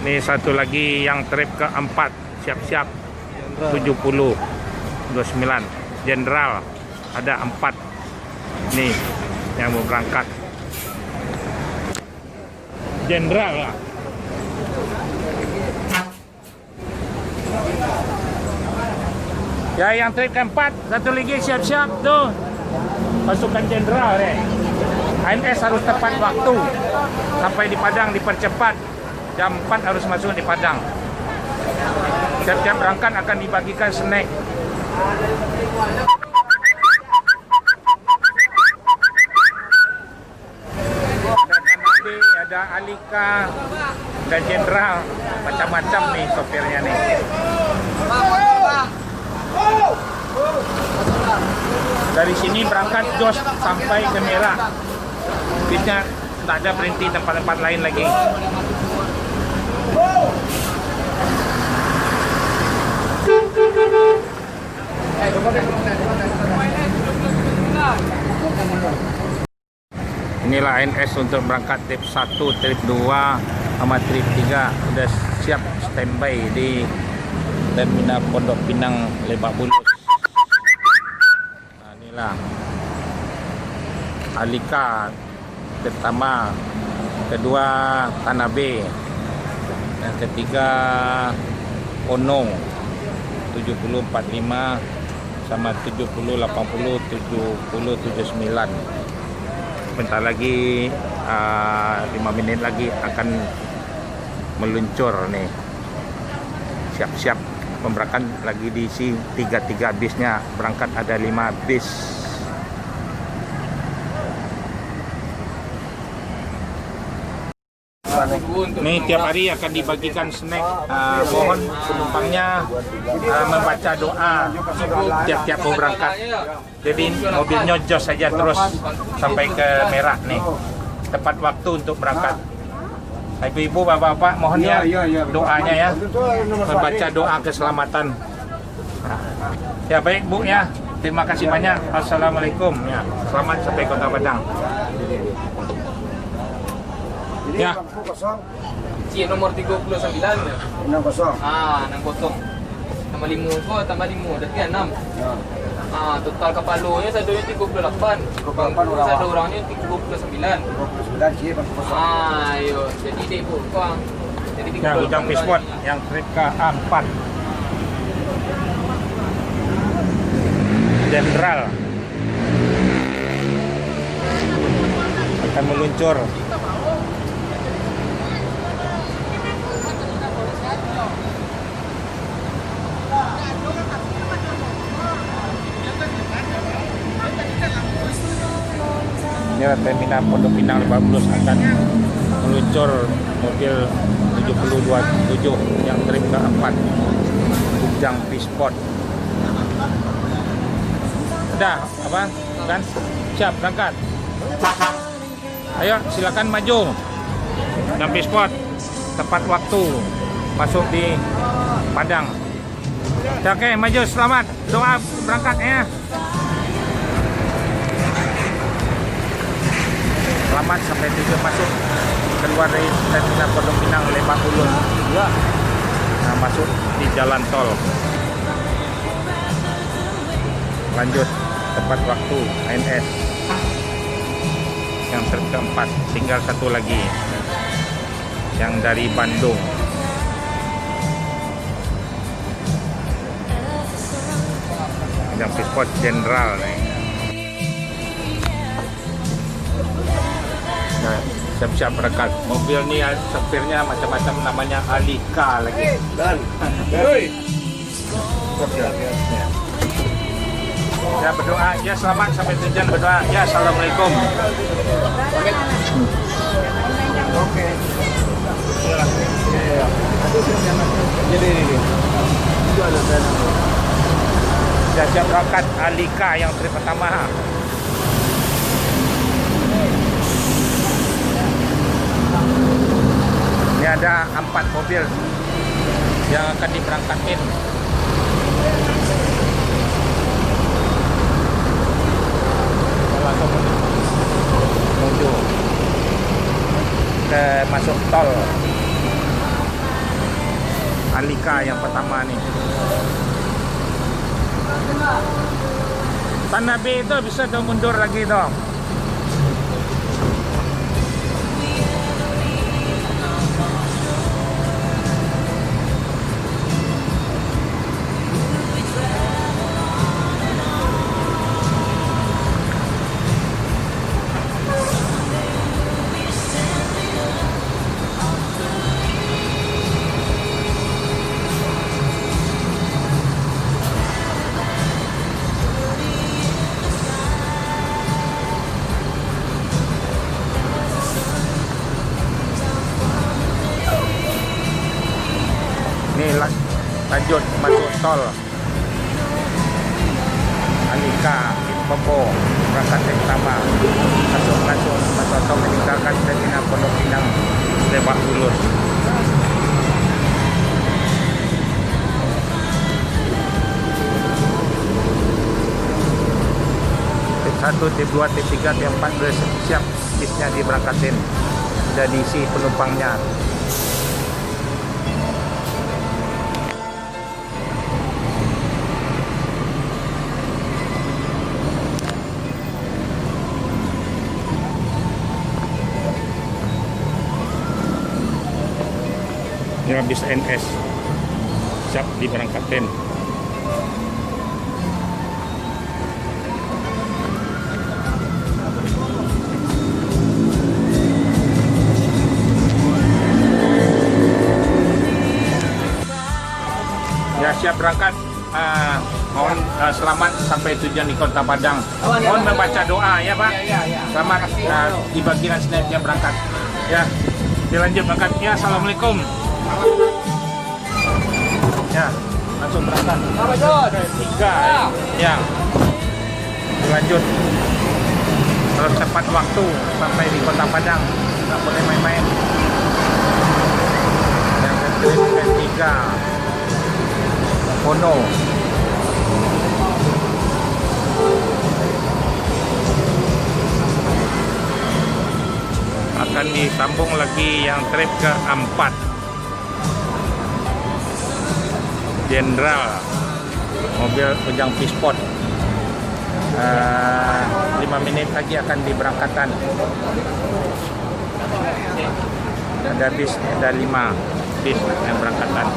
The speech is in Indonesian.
Ini satu lagi yang trip keempat, siap-siap 70 29 Jenderal, ada 4 nih yang mau berangkat. Jenderal lah. Ya, yang trip keempat satu lagi siap-siap tuh pasukan Jenderal deh. ANS harus tepat waktu sampai di Padang, dipercepat. Jam 4 harus masuk di Padang. Setiap berangkat akan dibagikan snack. Ada Nabi, ada Alika, dan Jenderal, macam-macam nih sopirnya nih. Dari sini berangkat Jos sampai ke Merah. Bisnya tak ada berhenti tempat-tempat lain lagi. Inilah ANS untuk berangkat trip 1, trip 2 sama trip 3 udah siap standby di Terminal Pondok Pinang Lebak Bulus. Nah, inilah Alika pertama, kedua Tanabe, yang ketiga Onong 7045 sama 7080 7079. Bentar lagi 5 menit lagi akan meluncur nih. Siap-siap pemberangkatan lagi diisi 3 bisnya, berangkat ada 5 bis. Nih tiap hari akan dibagikan snack. Mohon penumpangnya membaca doa tiap-tiap mau berangkat. Jadi mobilnya jos saja terus sampai ke Merah nih. Tepat waktu untuk berangkat. Ibu-ibu, bapak-bapak, mohon ya doanya ya. Membaca doa keselamatan. Ya baik Bu ya. Terima kasih banyak. Assalamualaikum ya. Selamat sampai Kota Padang. Ya. Cik nomor 39 ya. 60. 60. Tambah 5 ko, tambah 5 dah 6. Ya. Total kapalonya sadonya 38. 38 Satu orangnya 39. 29 cik bang kosong. Ayo, jadi dia ibu ko. Jadi Ya, Ujang Pisport yang trip ke-4. Jenderal akan meluncur. Inilah Terminal Pondok Pinang Lebak Bulus akan meluncur mobil 7027 yang trip ke-4 Ujang Pisport. Udah apa? Kan siap berangkat. Ayo silakan maju. Ujang Pisport tepat waktu masuk di Padang. Oke, maju, selamat. Doa berangkat ya. Selamat sampai tujuan, masuk keluar dari Terminal Pondok Pinang Lebak Bulus. Nah, masuk di jalan tol. Lanjut tepat waktu ANS yang trip keempat. Tinggal satu lagi yang dari Bandung. Yang Pisport Jenderal nih. Nah, siap-siap berangkat. Mobil ini sopirnya macam-macam, namanya Alika lagi. Dan. Ya berdoa, ya selamat sampai tujuan, berdoa. Ya assalamualaikum. Oke. Jadi ini. Itu ada sana. Siap berangkat Alika yang trip pertama. Ini ada 4 mobil yang akan diberangkatin. Langsung menuju ke masuk tol. Alika yang pertama nih. Tanah B itu bisa dong mundur lagi dong. Ini lanjut masuk tol Alika, Popo, berangkat yang pertama masuk tol meninggalkan terminal Pondok Pinang Lebak Bulus. Tip 1, tip 2, tip 3, tip 4 sudah siap, bisnya diberangkatin, sudah diisi penumpangnya. Ini bis NS siap diberangkatkan. Ya, siap berangkat. Mohon selamat sampai tujuan di Kota Padang. Mohon membaca doa ya Pak. Selamat dibagikan snapnya berangkat. Ya, dilanjut berangkat. Ya, assalamualaikum. Ya, langsung berangkat. Tiga, ya. Lanjut. Harus tepat waktu sampai di Kota Padang. Nggak boleh main-main. Yang ketiga, Pono. Akan disambung lagi yang trip ke-4. Jenderal, mobil Ujang Pisport. 5 menit lagi akan diberangkatkan. Ada bis, ada 5 bis yang berangkatan.